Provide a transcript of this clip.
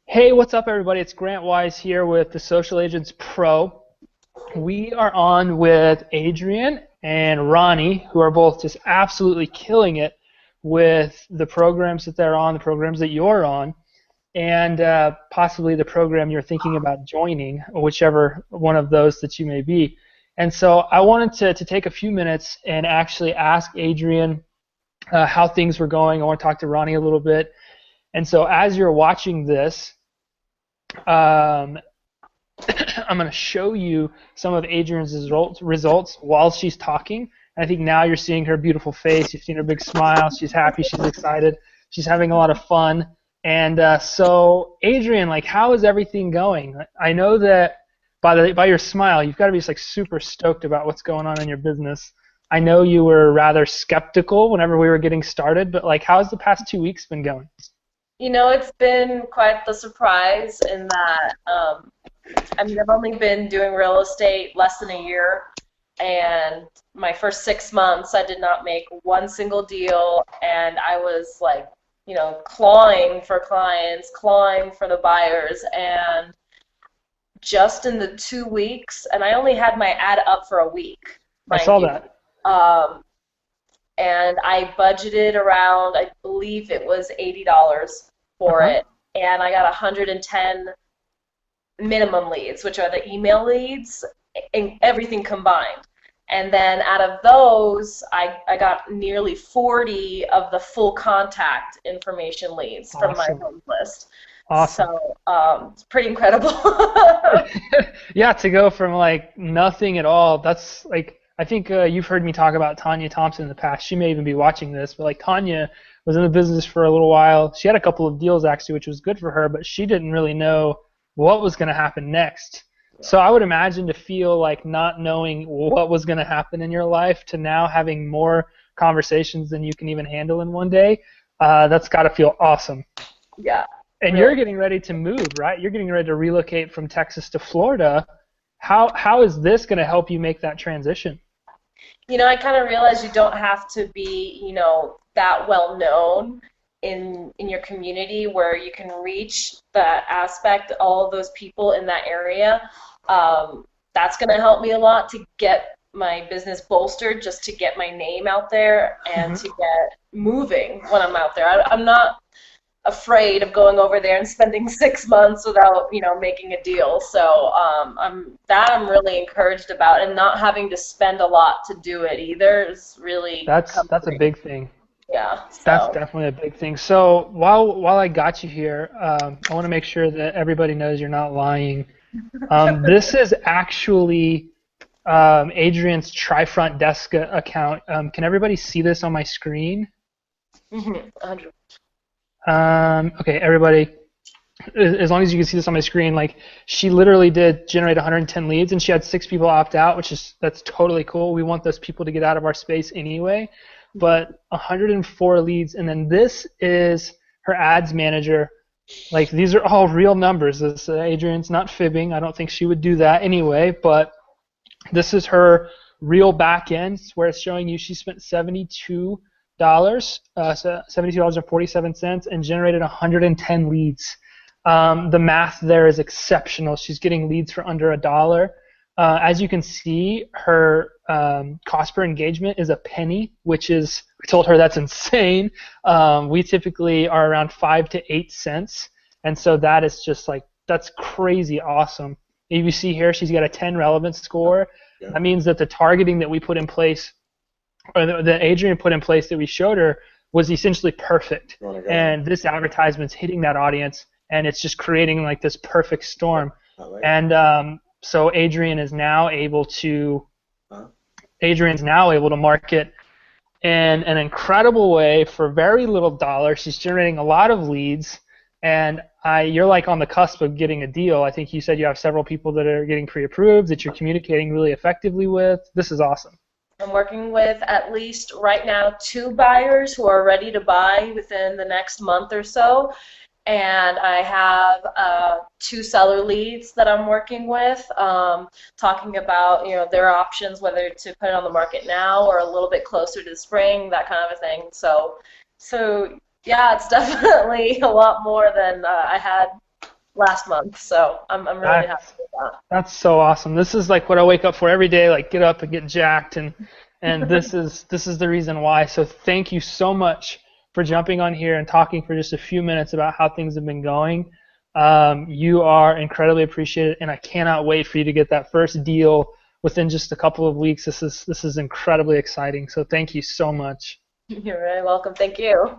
Hey, what's up, everybody? It's Grant Wise here with the Social Agents Pro. We are on with Adrienne and Ronnie, who are both just absolutely killing it with the programs that they're on, the programs that you're on, and possibly the program you're thinking about joining, whichever one of those that you may be. And so I wanted to take a few minutes and actually ask Adrienne how things were going. I want to talk to Ronnie a little bit. And so as you're watching this, um, I'm going to show you some of Adrienne's results while she's talking. And I think now you're seeing her beautiful face. You've seen her big smile. She's happy. She's excited. She's having a lot of fun. And so, Adrienne, like, how is everything going? I know that by your smile, you've got to be just like super stoked about what's going on in your business. I know you were rather skeptical whenever we were getting started, but like, how's the past 2 weeks been going? It's been quite the surprise in that, I've only been doing real estate less than a year, and my first 6 months I did not make one single deal, and I was like, clawing for clients, clawing for the buyers, and just in the 2 weeks, and I only had my ad up for a week, I mind saw you. that. Um, and I budgeted around, I believe it was $80 for Uh-huh. it, and I got 110 minimum leads, which are the email leads, and everything combined. And then out of those, I got nearly 40 of the full contact information leads from my Awesome. home list. Awesome. So it's pretty incredible. Yeah, to go from like nothing at all. That's like I think you've heard me talk about Tanya Thompson in the past. She may even be watching this, but like Tanya was in the business for a little while. She had a couple of deals actually, which was good for her, but she didn't really know what was going to happen next. So I would imagine to feel like not knowing what was going to happen in your life to now having more conversations than you can even handle in one day, that's got to feel awesome. Yeah, And you're really. getting ready to move, right? You're getting ready to relocate from Texas to Florida. How is this going to help you make that transition? I kind of realized you don't have to be, that well known in your community where you can reach that aspect, all of those people in that area. That's going to help me a lot to get my business bolstered, just to get my name out there and Hmm. to get moving when I'm out there. I'm not afraid of going over there and spending 6 months without, making a deal. So I'm really encouraged about, and not having to spend a lot to do it either is really That's a comforting. big thing. Yeah. That's So definitely a big thing. So while I got you here, I want to make sure that everybody knows you're not lying. This is actually Adrian's Trifront Desk account. Can everybody see this on my screen? 100. Okay, everybody, as long as you can see this on my screen, like she literally did generate 110 leads and she had 6 people opt out, that's totally cool. We want those people to get out of our space anyway. But 104 leads, and then this is her ads manager. Like these are all real numbers. This Adrian's not fibbing. I don't think she would do that anyway. But this is her real back end where it's showing you she spent $72, $72.47, and generated 110 leads. The math there is exceptional. She's getting leads for under $1. As you can see, her cost per engagement is a penny, which is, I told her that's insane. We typically are around 5 to 8 cents, and so that is just like, that's crazy awesome. You see here, she's got a 10 relevance score. Yeah. That means that the targeting that we put in place, or that Adrienne put in place that we showed her, was essentially perfect. Oh my God. And this advertisement's hitting that audience, and it's just creating like this perfect storm. I like it. And so Huh? Adrienne's now able to market in an incredible way for very little dollar. She's generating a lot of leads, and you're like on the cusp of getting a deal. I think you said you have several people that are getting pre-approved that you're communicating really effectively with. This is awesome. I'm working with at least right now 2 buyers who are ready to buy within the next month or so. And I have 2 seller leads that I'm working with, talking about their options, whether to put it on the market now or a little bit closer to the spring, that kind of a thing. So yeah, it's definitely a lot more than I had last month. So I'm really happy That's with that. that's so awesome. This is like what I wake up for every day, like get up and get jacked, and this is the reason why. So thank you so much for jumping on here and talking for just a few minutes about how things have been going. You are incredibly appreciated, and I cannot wait for you to get that first deal within just a couple of weeks. This is incredibly exciting. So thank you so much. You're very welcome. Thank you.